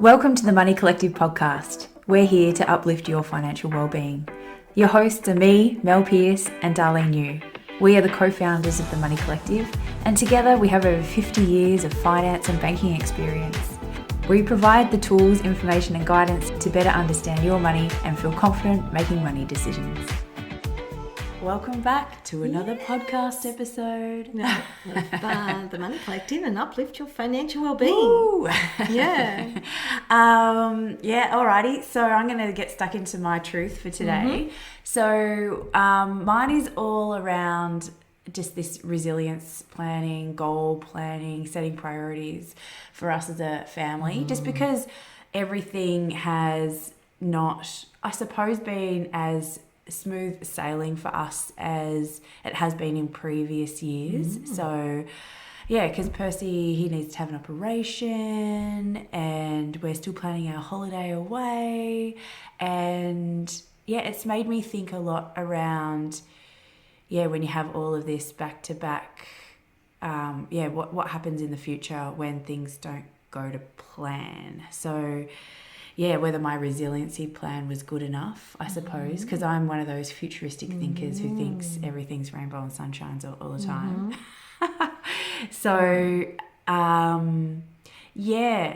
Welcome to the Money Collective podcast. We're here to uplift your financial well-being. Your hosts are me, Mel Pierce, and Darlene New. We are the co-founders of the Money Collective, and together we have over 50 years of finance and banking experience. We provide the tools, information and guidance to better understand your money and feel confident making money decisions. Welcome back to another podcast episode. The Money Collective and uplift your financial well-being. Ooh. Yeah. Alrighty. So I'm going to get stuck into my truth for today. So mine is all around just this resilience planning, goal planning, setting priorities for us as a family, just because everything has not, I suppose, been as smooth sailing for us as it has been in previous years. So yeah, because Percy, he needs to have an operation and we're still planning our holiday away, and yeah, it's made me think a lot around when you have all of this back to back, what happens in the future when things don't go to plan. So yeah, whether my resiliency plan was good enough, I suppose, because I'm one of those futuristic thinkers who thinks everything's rainbow and sunshines all the time. So,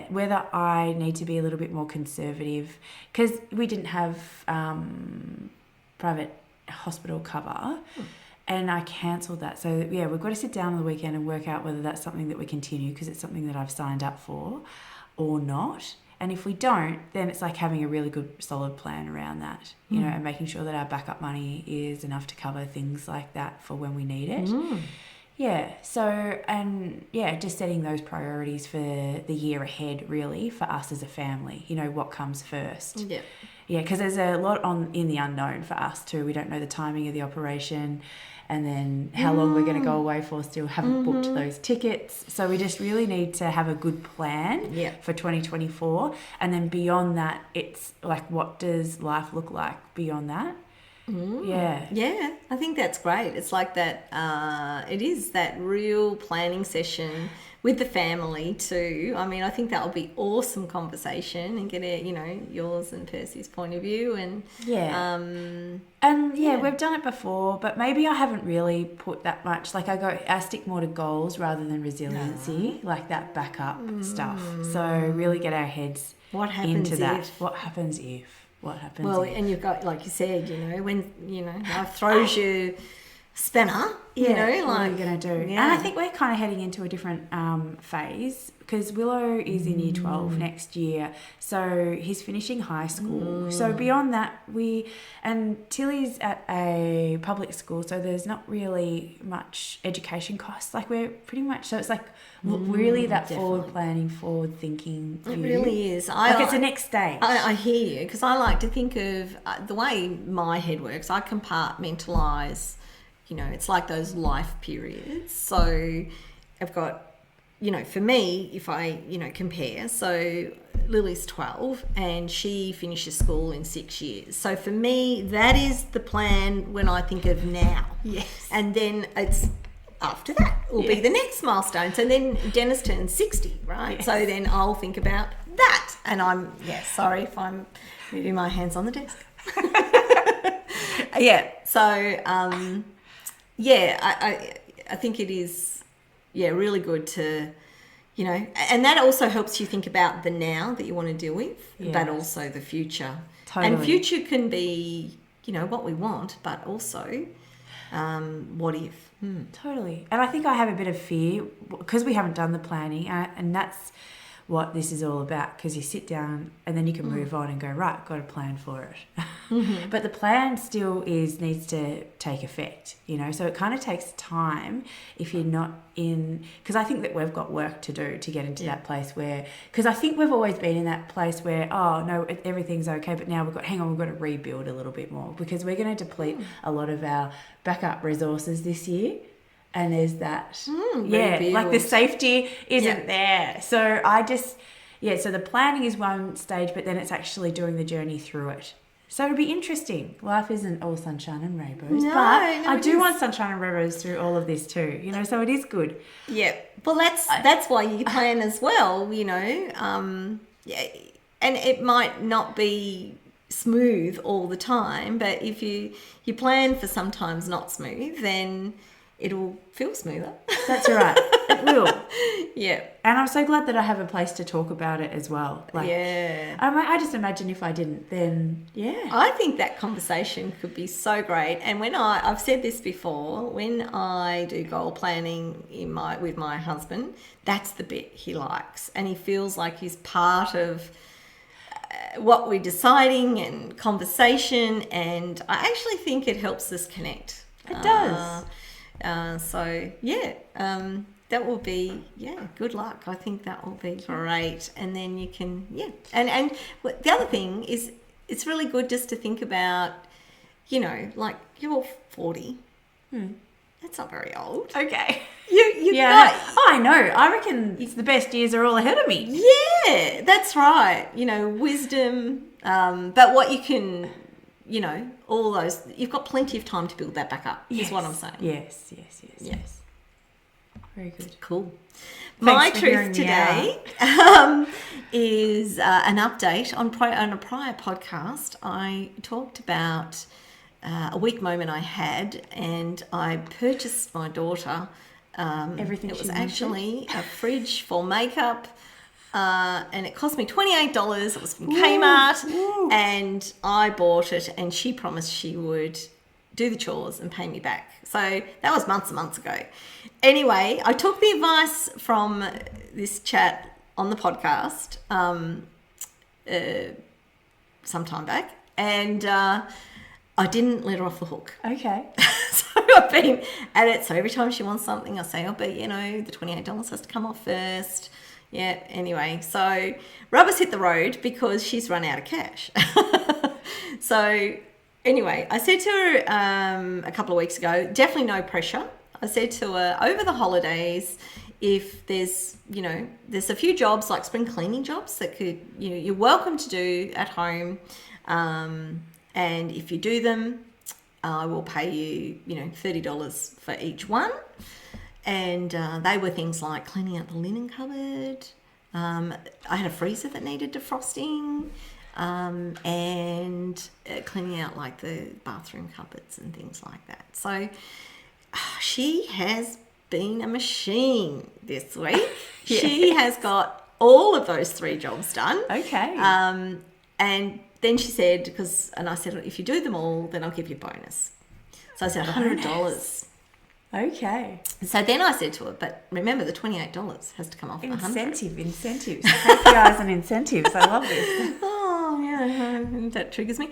whether I need to be a little bit more conservative, because we didn't have private hospital cover, and I cancelled that. So, yeah, we've got to sit down on the weekend and work out whether that's something that we continue, because it's something that I've signed up for, or not. And if we don't, then it's like having a really good solid plan around that, you know, and making sure that our backup money is enough to cover things like that for when we need it. Yeah. So, just setting those priorities for the year ahead, really, for us as a family, you know, what comes first. Yeah. Yeah, because there's a lot in the unknown for us too. We don't know the timing of the operation, and then how long we're going to go away for. Still haven't booked those tickets. So we just really need to have a good plan for 2024. And then beyond that, it's like, what does life look like beyond that? Yeah, I think that's great. It's like that, it is that real planning session with the family too. I mean, I think that will be awesome conversation and get yours and Percy's point of view. And we've done it before, but maybe I haven't really put that much. Like I stick more to goals rather than resiliency, like that backup stuff. So really get our heads into that. What happens if? Well, and you've got, like you said, when life throws you spinner, what are you going to do? Yeah. And I think we're kind of heading into a different phase, because Willow is in year 12 next year, so he's finishing high school. So beyond that, and Tilly's at a public school, so there's not really much education costs. Like we're pretty much, so it's like really that forward planning, forward thinking view. It really is. It's the next stage. I hear you, because I like to think of the way my head works. I compartmentalise. It's like those life periods. So I've got, for me, if I, compare, so Lily's 12 and she finishes school in 6 years. So for me, that is the plan when I think of now. Yes. And then it's after that will be the next milestone. So then Dennis turns 60, right? Yes. So then I'll think about that. And I'm, sorry if I'm moving my hands on the desk. So, I think it is, really good to, and that also helps you think about the now that you want to deal with, but also the future. Totally. And future can be, what we want, but also what if. Totally. And I think I have a bit of fear because we haven't done the planning, and that's what this is all about, because you sit down and then you can move on and go, right, got a plan for it. But the plan still needs to take effect, so it kind of takes time if you're not in, because I think that we've got work to do to get into that place where, because I think we've always been in that place where, oh no, everything's okay, but now we've got to rebuild a little bit more, because we're going to deplete a lot of our backup resources this year. And there's that, like the safety isn't there. So I just, so the planning is one stage, but then it's actually doing the journey through it. So it'll be interesting. Life isn't all sunshine and rainbows, but I do want sunshine and rainbows through all of this too, so it is good. Yeah. Well, that's why you plan as well, and it might not be smooth all the time, but if you plan for sometimes not smooth, then it'll feel smoother. That's right. It will. Yeah. And I'm so glad that I have a place to talk about it as well. Yeah. I just imagine if I didn't, then yeah. I think that conversation could be so great. And when I've said this before, when I do goal planning with my husband, that's the bit he likes, and he feels like he's part of what we're deciding and conversation. And I actually think it helps us connect. It does. So yeah, that will be, good luck. I think that will be great. And then you can, and the other thing is, it's really good just to think about, like you're 40. That's not very old. Okay. I know. I reckon it's the best years are all ahead of me. Yeah, that's right. Wisdom, but what you can, all those, you've got plenty of time to build that back up, is what I'm saying. Yes. Very good. Cool. Thanks My for truth hearing me today is an update on a prior podcast. I talked about a weak moment I had, and I purchased my daughter. Everything it was she actually a fridge for makeup. And it cost me $28. It was from Kmart, and I bought it, and she promised she would do the chores and pay me back. So that was months and months ago. Anyway, I took the advice from this chat on the podcast some time back, and I didn't let her off the hook. Okay. So I've been at it. So every time she wants something, I say, but the $28 has to come off first. Yeah, anyway, so rubber's hit the road because she's run out of cash. So anyway, I said to her a couple of weeks ago, definitely no pressure. I said to her, over the holidays, if there's a few jobs like spring cleaning jobs that you're welcome to do at home, and if you do them, I will pay you $30 for each one. And they were things like cleaning out the linen cupboard. I had a freezer that needed defrosting, and cleaning out like the bathroom cupboards and things like that. So she has been a machine this week. Yes. She has got all of those 3 jobs done. Okay. And then she said, and I said, if you do them all, then I'll give you a bonus. So I said $100. Okay. So then I said to her, but remember the $28 has to come off the $100. Incentives. KPIs and incentives. I love this. Oh, yeah. That triggers me.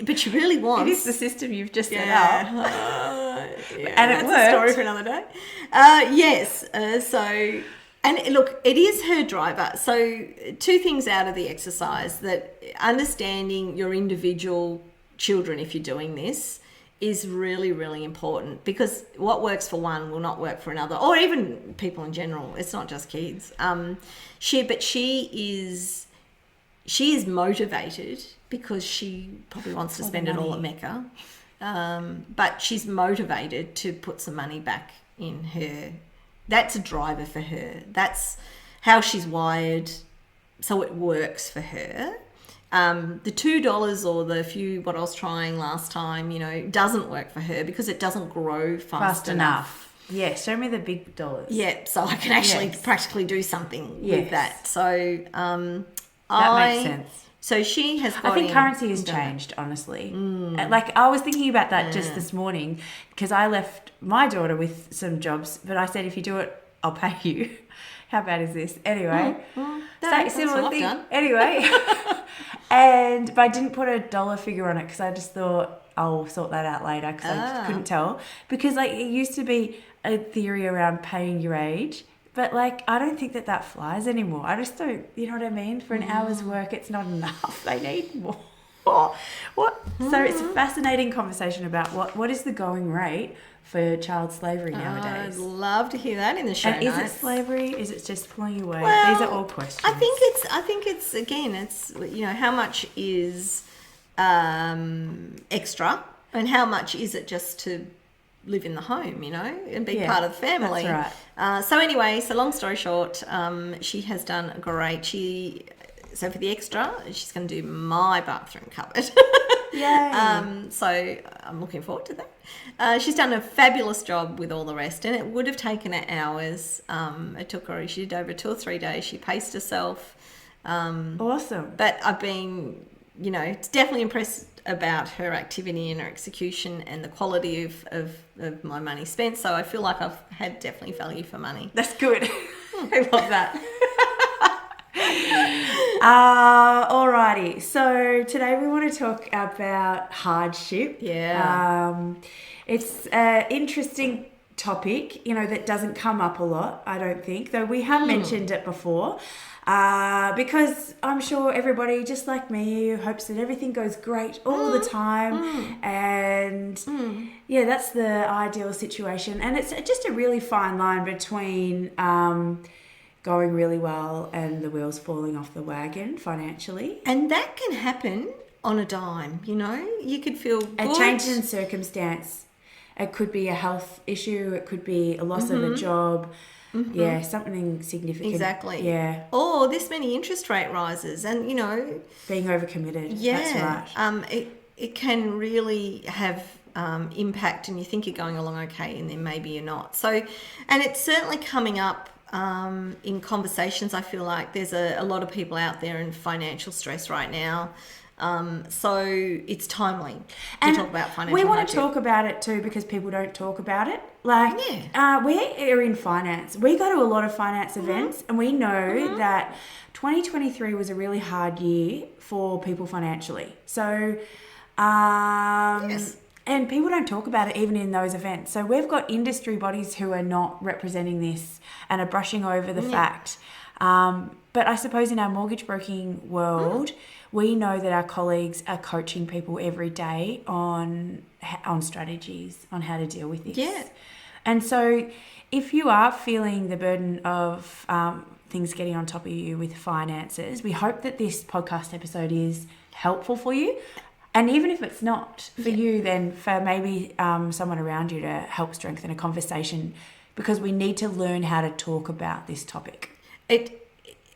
But she really wants. It is the system you've just set up. And it worked. That's a story for another day. Yes. And look, it is her driver. So 2 things out of the exercise: that understanding your individual children, if you're doing this, is really, really important, because what works for one will not work for another, or even people in general. It's not just kids. She is motivated because she probably wants to spend it all at Mecca. But she's motivated to put some money back in her. That's a driver for her. That's how she's wired. So it works for her. The $2 or the few, what I was trying last time, doesn't work for her because it doesn't grow fast enough. Yeah, show me the big dollars. Yeah, so I can actually practically do something with that. So that makes sense. So she has got I think currency has changed, honestly. Like, I was thinking about that just this morning, because I left my daughter with some jobs, but I said, if you do it, I'll pay you. How bad is this? Anyway, similar thing. Anyway, but I didn't put a dollar figure on it because I just thought I'll sort that out later, because I couldn't tell. Because it used to be a theory around paying your age, but I don't think that flies anymore. I just don't, you know what I mean? For an hour's work, it's not enough. They need more. What? So it's a fascinating conversation about what is the going rate for child slavery nowadays. I'd love to hear that in the show notes. Is it slavery? Is it just pulling you away? Well, these are all questions. I think it's again, it's how much is extra, and how much is it just to live in the home, and be Yeah, part of the family. that's right. So anyway, long story short, she has done great. So for the extra, she's going to do my bathroom cupboard. Yay. So I'm looking forward to that. She's done a fabulous job with all the rest, and it would have taken her hours. It took her, she did over 2 or 3 days. She paced herself. Awesome. But I've been, it's definitely impressed about her activity and her execution and the quality of my money spent. So I feel like I've had definitely value for money. That's good. I love that. Alrighty, so today we want to talk about hardship. Yeah. It's an interesting topic, that doesn't come up a lot, I don't think, though we have mentioned it before. Because I'm sure everybody, just like me, hopes that everything goes great all the time. And yeah, that's the ideal situation. And it's just a really fine line between going really well and the wheels falling off the wagon financially. And that can happen on a dime, You could feel good. A change in circumstance. It could be a health issue. It could be a loss of a job. Yeah, something significant. Exactly. Yeah. Or this many interest rate rises and, being overcommitted. Yeah. That's right. It can really have impact, and you think you're going along okay, and then maybe you're not. So, and it's certainly coming up in conversations. I feel like there's a lot of people out there in financial stress right now. So it's timely to talk about financial we want hardship. to talk about it too, because people don't talk about it. Like, we're in finance. We go to a lot of finance events, and we know that 2023 was a really hard year for people financially. So, Yes. and people don't talk about it even in those events. So we've got industry bodies who are not representing this and are brushing over the fact. But I suppose in our mortgage broking world, we know that our colleagues are coaching people every day on strategies on how to deal with this. Yeah. And so if you are feeling the burden of things getting on top of you with finances, we hope that this podcast episode is helpful for you. And even if it's not for you, then for maybe someone around you to help strengthen a conversation, because we need to learn how to talk about this topic.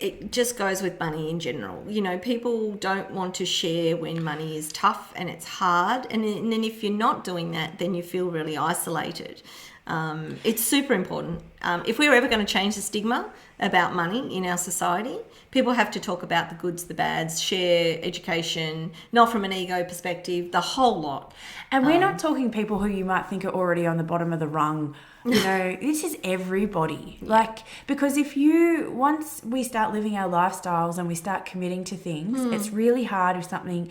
It just goes with money in general. People don't want to share when money is tough and it's hard. And then if you're not doing that, then you feel really isolated. It's super important. If we're ever going to change the stigma about money in our society, people have to talk about the goods, the bads, share education, not from an ego perspective, the whole lot. And we're not talking people who you might think are already on the bottom of the rung. This is everybody. Because once we start living our lifestyles and we start committing to things, it's really hard if something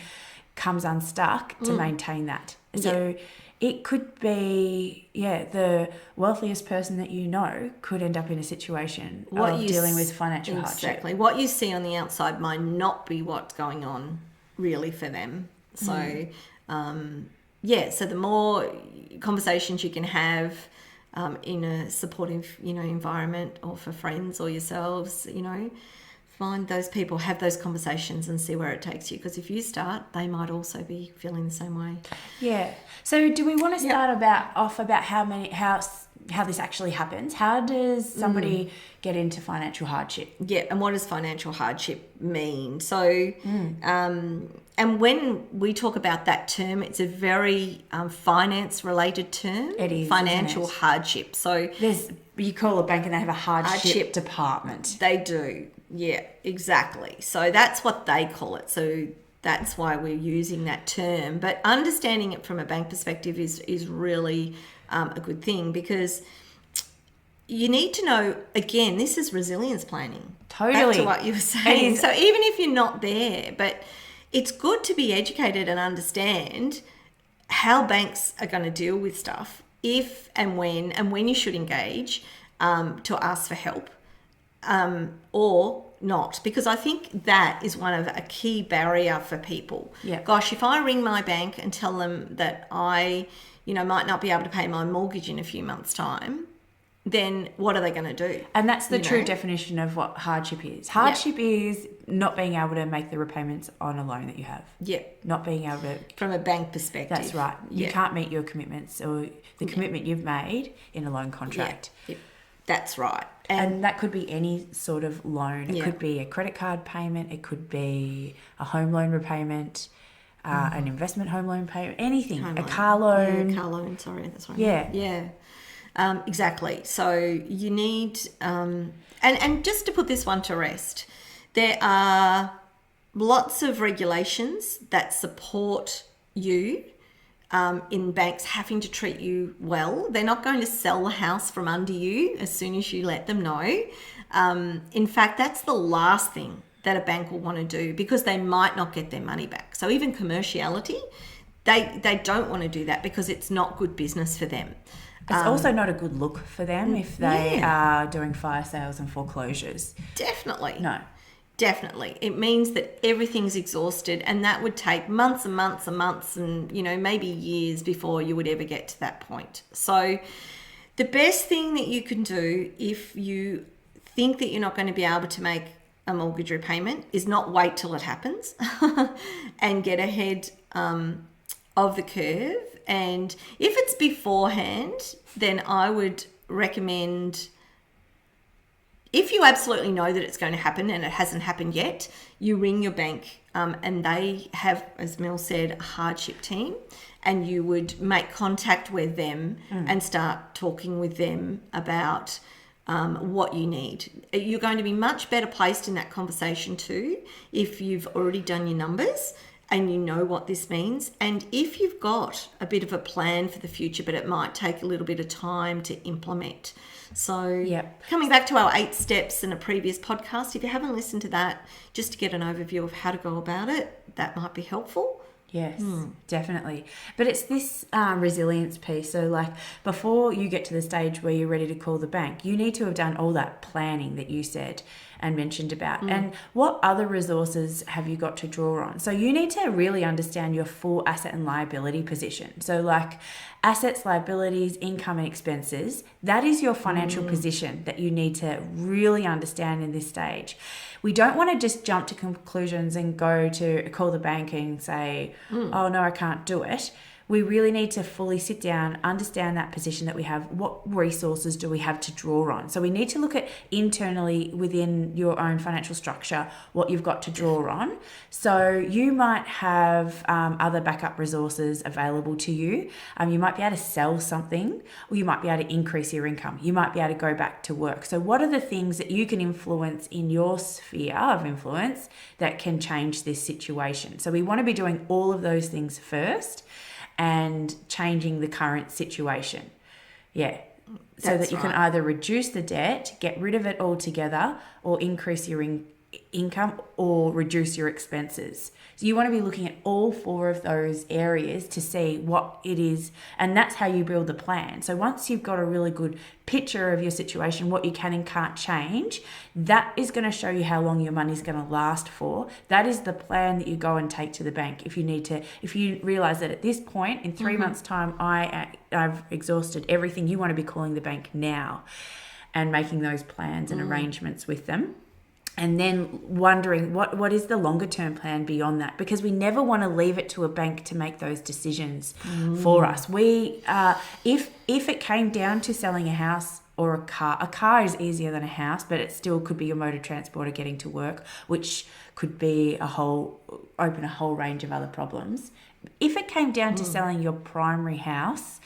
comes unstuck to maintain that. So it could be, the wealthiest person that you know could end up in a situation of dealing with financial hardship. Exactly. What you see on the outside might not be what's going on really for them. So, so the more conversations you can have in a supportive, environment, or for friends or yourselves, find those people, have those conversations and see where it takes you. Because if you start, they might also be feeling the same way. Yeah. So do we want to start off about how this actually happens? How does somebody get into financial hardship? Yeah, and what does financial hardship mean? So, and when we talk about that term, it's a very finance-related term. It is, financial isn't it? Hardship. So you call a bank and they have a hardship department. They do. Yeah, exactly. So that's what they call it. So that's why we're using that term. But understanding it from a bank perspective is really a good thing, because you need to know, again, this is resilience planning. Totally. Back to what you were saying. So even if you're not there, but it's good to be educated and understand how banks are going to deal with stuff, if and when you should engage to ask for help. Or not, because I think that is one of a key barrier for people. Yeah. Gosh, if I ring my bank and tell them that I, might not be able to pay my mortgage in a few months' time, then what are they going to do? And that's the true know? definition of what hardship is. Hardship is not being able to make the repayments on a loan that you have. Yeah. Not being able to. From a bank perspective. That's right. You can't meet your commitments or the commitment you've made in a loan contract. Yeah. That's right. And that could be any sort of loan. It could be a credit card payment. It could be a home loan repayment, an investment home loan payment, anything. Car loan. Yeah, car loan, sorry. That's right. Yeah. Yeah. Exactly. So you need, and just to put this one to rest, there are lots of regulations that support you in banks having to treat you well. They're not going to sell the house from under you as soon as you let them know. In fact, that's the last thing that a bank will want to do because they might not get their money back. So even commerciality, they don't want to do that because it's not good business for them. It's also not a good look for them if they are doing fire sales and foreclosures. Definitely. No. Definitely. It means that everything's exhausted and that would take months and months and months and, maybe years before you would ever get to that point. So the best thing that you can do if you think that you're not going to be able to make a mortgage repayment is not wait till it happens and get ahead of the curve. And if it's beforehand, then I would recommend, if you absolutely know that it's going to happen and it hasn't happened yet, you ring your bank and they have, as Mel said, a hardship team, and you would make contact with them and start talking with them about what you need. You're going to be much better placed in that conversation too if you've already done your numbers and you know what this means, and if you've got a bit of a plan for the future, but it might take a little bit of time to implement. So coming back to our 8 steps in a previous podcast, if you haven't listened to that, just to get an overview of how to go about it, that might be helpful. Yes, definitely. But it's this resilience piece. So like before you get to the stage where you're ready to call the bank, you need to have done all that planning that you said and mentioned about. And what other resources have you got to draw on? So you need to really understand your full asset and liability position. So like assets, liabilities, income and expenses, that is your financial position that you need to really understand in this stage. We don't want to just jump to conclusions and go to call the bank and say, oh no, I can't do it. We really need to fully sit down, understand that position that we have. What resources do we have to draw on? So we need to look at internally within your own financial structure, what you've got to draw on. So you might have other backup resources available to you. You might be able to sell something, or you might be able to increase your income. You might be able to go back to work. So what are the things that you can influence in your sphere of influence that can change this situation? So we want to be doing all of those things first and changing the current situation. So that you can either reduce the debt, get rid of it altogether, or increase your income or reduce your expenses. So you want to be looking at all 4 of those areas to see what it is, and that's how you build the plan. So once you've got a really good picture of your situation, what you can and can't change, that is going to show you how long your money's going to last for. That is the plan that you go and take to the bank. If you realize that at this point in 3 months' time I've exhausted everything, you want to be calling the bank now and making those plans and arrangements with them. And then wondering what is the longer term plan beyond that, because we never want to leave it to a bank to make those decisions for us. We if it came down to selling a house or a car is easier than a house, but it still could be your mode of transport or getting to work, which could be open a whole range of other problems. If it came down to selling your primary house,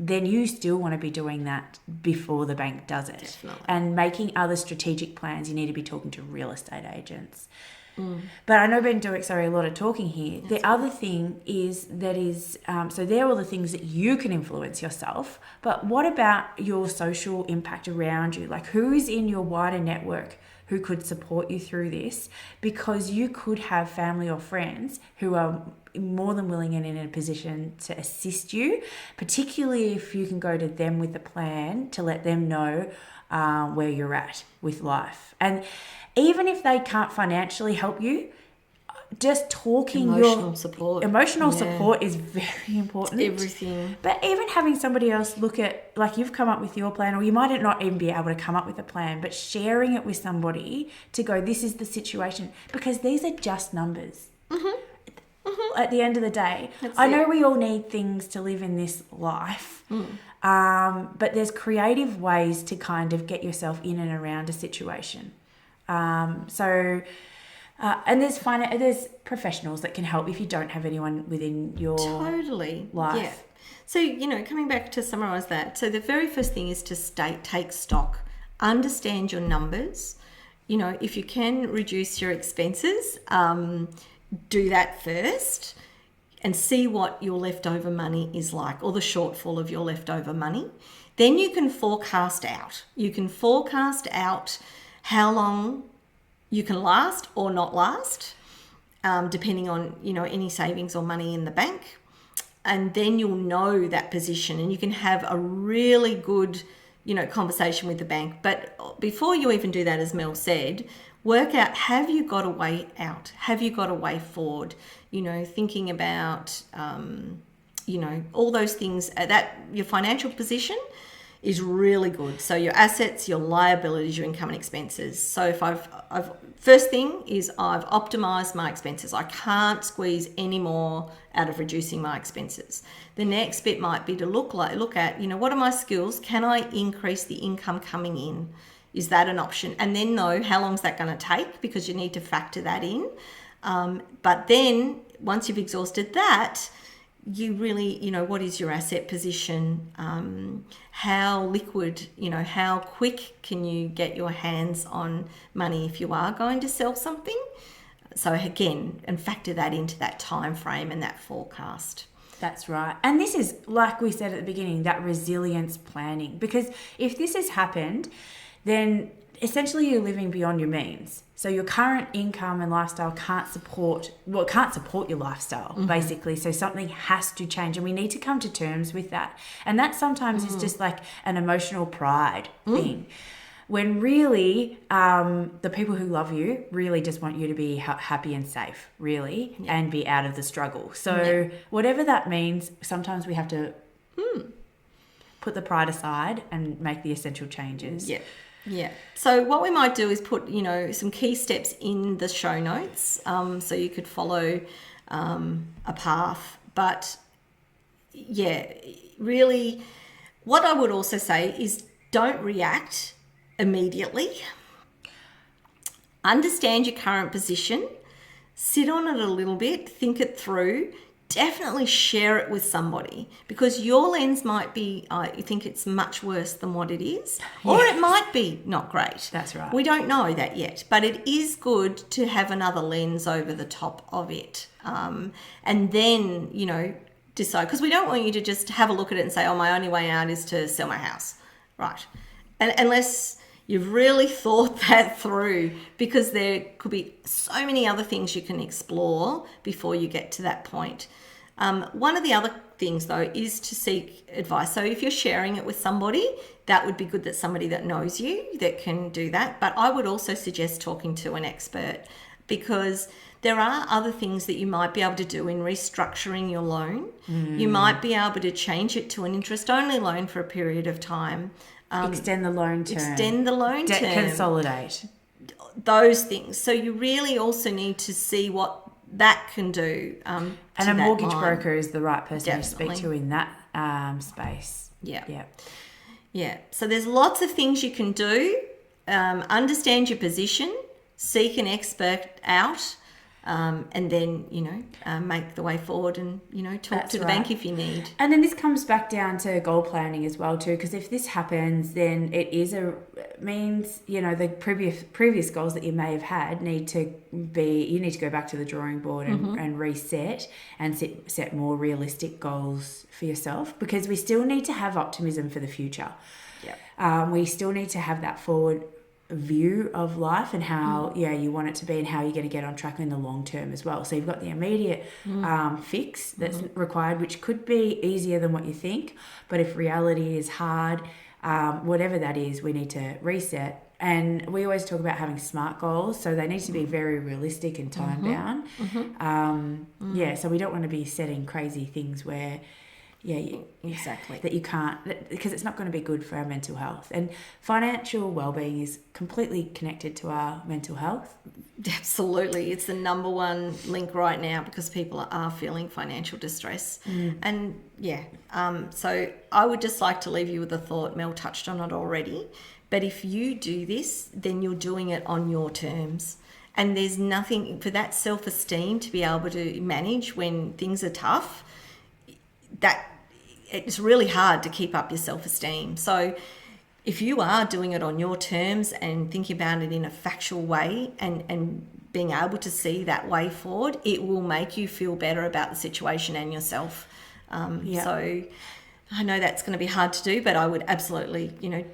then you still want to be doing that before the bank does it. Definitely. And making other strategic plans. You need to be talking to real estate agents. But I know I've been doing a lot of talking here. The other thing is so they're all the things that you can influence yourself, but what about your social impact around you? Like who is in your wider network who could support you through this? Because you could have family or friends who are more than willing and in a position to assist you, particularly if you can go to them with a plan to let them know where you're at with life. And even if they can't financially help you, just talking Emotional support. Emotional Yeah. support is very important. Everything. But even having somebody else look at, like, you've come up with your plan, or you might not even be able to come up with a plan, but sharing it with somebody to go, this is the situation, because these are just numbers. At the end of the day, I know we all need things to live in this life, but there's creative ways to kind of get yourself in and around a situation. And there's professionals that can help if you don't have anyone within your life. Yeah. So, coming back to summarize that. So the very first thing is to take stock, understand your numbers. If you can reduce your expenses, do that first and see what your leftover money is like, or the shortfall of your leftover money. Then you can forecast out. You can forecast out how long you can last or not last, depending on, any savings or money in the bank. And then you'll know that position, and you can have a really good, conversation with the bank. But before you even do that, as Mel said, work out, have you got a way out? Have you got a way forward? Thinking about, all those things, that your financial position is really good. So your assets, your liabilities, your income and expenses. So if first thing is I've optimized my expenses. I can't squeeze any more out of reducing my expenses. The next bit might be to look at, what are my skills? Can I increase the income coming in? Is that an option? And then know how long is that going to take, because you need to factor that in. But then once you've exhausted that, you really, what is your asset position? How liquid, how quick can you get your hands on money if you are going to sell something? So again, and factor that into that time frame and that forecast. That's right. And this is, like we said at the beginning, that resilience planning. Because if this has happened, then essentially you're living beyond your means. So your current income and lifestyle can't support your lifestyle, basically. So something has to change, and we need to come to terms with that. And that sometimes is just like an emotional pride thing. When really, the people who love you really just want you to be happy and safe, really, and be out of the struggle. So whatever that means, sometimes we have to put the pride aside and make the essential changes. Yeah. So what we might do is put, some key steps in the show notes, so you could follow a path. But really, what I would also say is don't react immediately. Understand your current position, sit on it a little bit, think it through. Definitely share it with somebody, because your lens might be, you think it's much worse than what it is, or it might be not great. That's right. We don't know that yet, but it is good to have another lens over the top of it. And then, decide, because we don't want you to just have a look at it and say, oh, my only way out is to sell my house. Right. And unless you've really thought that through, because there could be so many other things you can explore before you get to that point. One of the other things, though, is to seek advice. So if you're sharing it with somebody, that would be good, that somebody that knows you that can do that. But I would also suggest talking to an expert, because there are other things that you might be able to do in restructuring your loan. You might be able to change it to an interest-only loan for a period of time. Extend the loan term. Debt consolidate. Those things. So you really also need to see what that can do. And a mortgage broker is the right person to speak to in that space. Yeah. So there's lots of things you can do. Understand your position, seek an expert out, and then, make the way forward and, talk to the bank if you need. And then this comes back down to goal planning as well too, because if this happens, then it means, the previous goals that you may have had you need to go back to the drawing board and reset and set more realistic goals for yourself, because we still need to have optimism for the future. We still need to have that forward view of life and how you want it to be and how you're going to get on track in the long term as well. So you've got the immediate fix that's required, which could be easier than what you think, but if reality is hard, whatever that is, we need to reset And we always talk about having SMART goals, so they need to be very realistic and time bound. Yeah, so we don't want to be setting crazy things where, exactly, that you can't, because it's not going to be good for our mental health. And financial well-being is completely connected to our mental health. Absolutely. It's the number one link right now because people are feeling financial distress. And so I would just like to leave you with a thought. Mel touched on it already. But if you do this, then you're doing it on your terms. And there's nothing for that self-esteem to be able to manage when things are tough. That it's really hard to keep up your self-esteem. So if you are doing it on your terms and thinking about it in a factual way and being able to see that way forward, it will make you feel better about the situation and yourself. So I know that's going to be hard to do, but I would absolutely,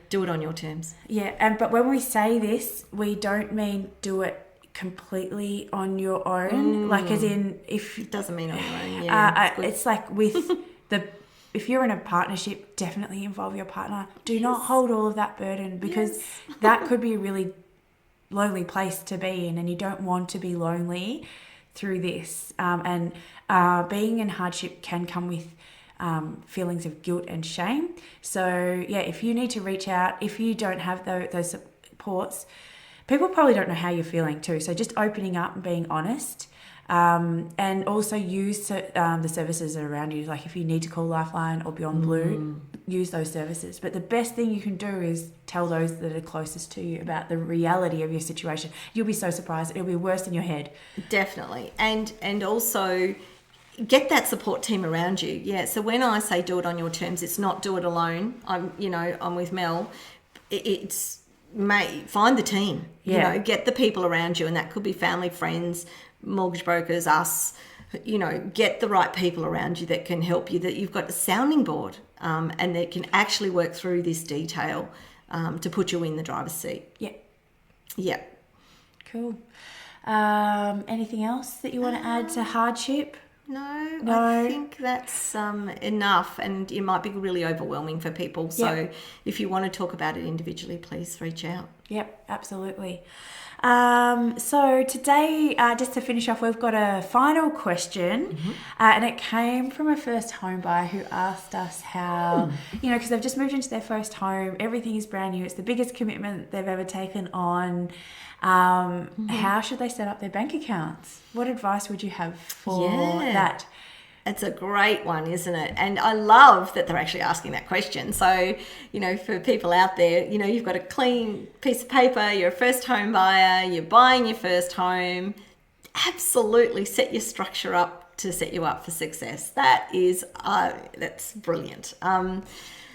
do it on your terms. Yeah, but when we say this, we don't mean do it completely on your own. Like as in, if it doesn't mean on your own. Yeah, it's like with if you're in a partnership, definitely involve your partner. Do not hold all of that burden, because that could be a really lonely place to be in, and you don't want to be lonely through this. And being in hardship can come with feelings of guilt and shame. So if you need to reach out, if you don't have those supports, people probably don't know how you're feeling too. So just opening up and being honest, and also use the services that are around you. Like if you need to call Lifeline or Beyond Blue, use those services. But the best thing you can do is tell those that are closest to you about the reality of your situation. You'll be so surprised. It'll be worse in your head. Definitely. And also get that support team around you. Yeah. So when I say do it on your terms, it's not do it alone. I'm with Mel. It's find the team. Get the people around you, and that could be family, friends, mortgage brokers, us. Get the right people around you that can help you, that you've got a sounding board, and that can actually work through this detail to put you in the driver's seat. Yeah. Cool. Anything else that you want to add to hardship? No, I think that's enough, and it might be really overwhelming for people. So if you want to talk about it individually, please reach out. Yep, absolutely. So today, just to finish off, we've got a final question, and it came from a first home buyer who asked us how, because they've just moved into their first home, everything is brand new, it's the biggest commitment they've ever taken on. How should they set up their bank accounts? What advice would you have for that? It's a great one, isn't it? And I love that they're actually asking that question. So, for people out there, you've got a clean piece of paper, you're a first home buyer, you're buying your first home. Absolutely set your structure up to set you up for success. That's brilliant.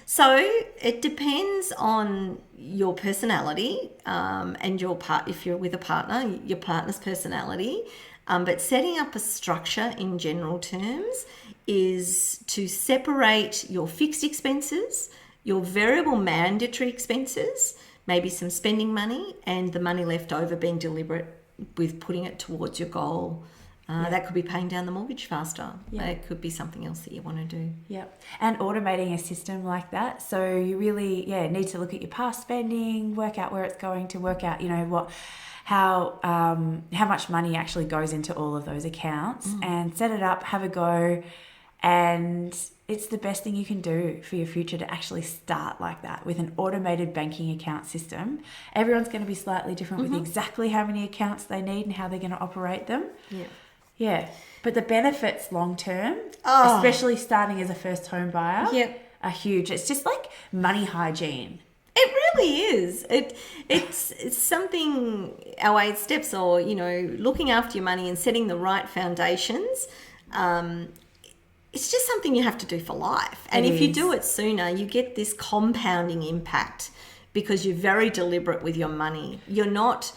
So it depends on your personality, and if you're with a partner, your partner's personality. But setting up a structure in general terms is to separate your fixed expenses, your variable mandatory expenses, maybe some spending money, and the money left over being deliberate with putting it towards your goal. That could be paying down the mortgage faster. It could be something else that you want to do. Yep. And automating a system like that. So you really, need to look at your past spending, work out where it's going to, work out, how much money actually goes into all of those accounts, and set it up, have a go. And it's the best thing you can do for your future to actually start like that with an automated banking account system. Everyone's going to be slightly different with exactly how many accounts they need and how they're going to operate them. Yeah. But the benefits long term, especially starting as a first home buyer, are huge. It's just like money hygiene. It really is. It's something, our 8 steps, or, looking after your money and setting the right foundations. It's just something you have to do for life. And if you do it sooner, you get this compounding impact because you're very deliberate with your money. You're not...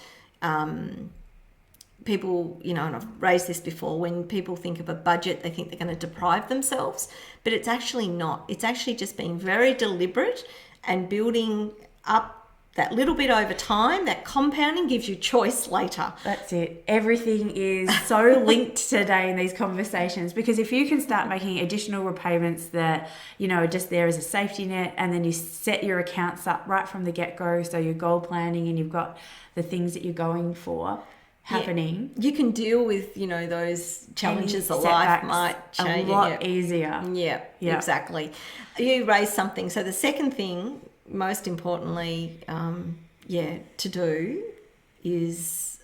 people, and I've raised this before, when people think of a budget, they think they're going to deprive themselves, but it's actually not. It's actually just being very deliberate and building up that little bit over time, that compounding gives you choice later. That's it. Everything is so linked today in these conversations, because if you can start making additional repayments that, you know, are just there as a safety net, and then you set your accounts up right from the get-go, so you're goal planning and you've got the things that you're going for happening. You can deal with, you know, those challenges that setbacks life might change. a lot easier. Yeah, exactly. You raised something. So the second thing, most importantly, to do is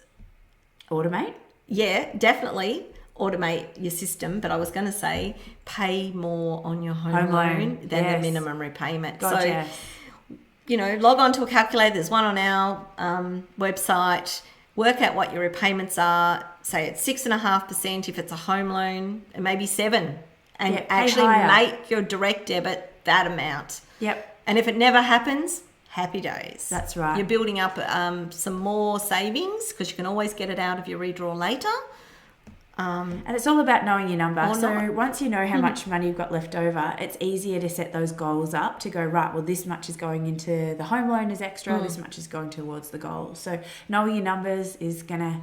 automate. Yeah, definitely automate your system. But I was going to say pay more on your home loan than the minimum repayment. Gotcha. So, you know, log on to a calculator. There's one on our website. Work out what your repayments are. Say it's 6.5% if it's a home loan, and maybe 7%, and actually make your direct debit that amount. Yep. And if it never happens, happy days. That's right. You're building up some more savings, because you can always get it out of your redraw later. And it's all about knowing your number. So once you know how much money you've got left over, it's easier to set those goals up to go, right, well, this much is going into the home loan as extra, this much is going towards the goal. So knowing your numbers is going to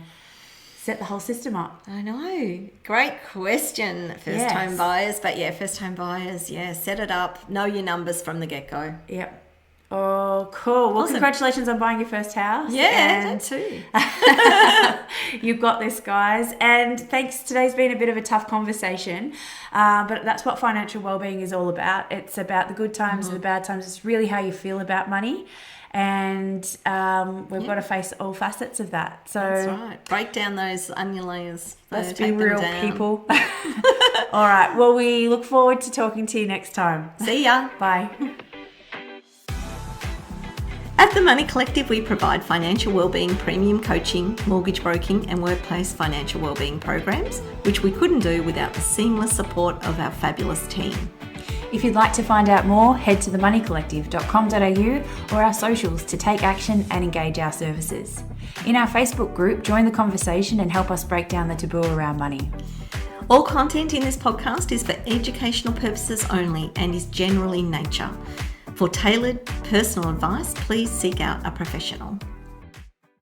set the whole system up. I know. Great question, first home buyers. But first home buyers, set it up. Know your numbers from the get-go. Yep. Oh, cool. Well, congratulations on buying your first house. Yeah, that too. You've got this, guys. And thanks. Today's been a bit of a tough conversation, but that's what financial wellbeing is all about. It's about the good times and the bad times. It's really how you feel about money. And we've got to face all facets of that. So that's right. Break down those onion layers. Let's be real, people. All right. Well, we look forward to talking to you next time. See ya. Bye. At The Money Collective, we provide financial wellbeing, premium coaching, mortgage broking and workplace financial wellbeing programs, which we couldn't do without the seamless support of our fabulous team. If you'd like to find out more, head to themoneycollective.com.au or our socials to take action and engage our services. In our Facebook group, join the conversation and help us break down the taboo around money. All content in this podcast is for educational purposes only and is general in nature. For tailored personal advice, please seek out a professional.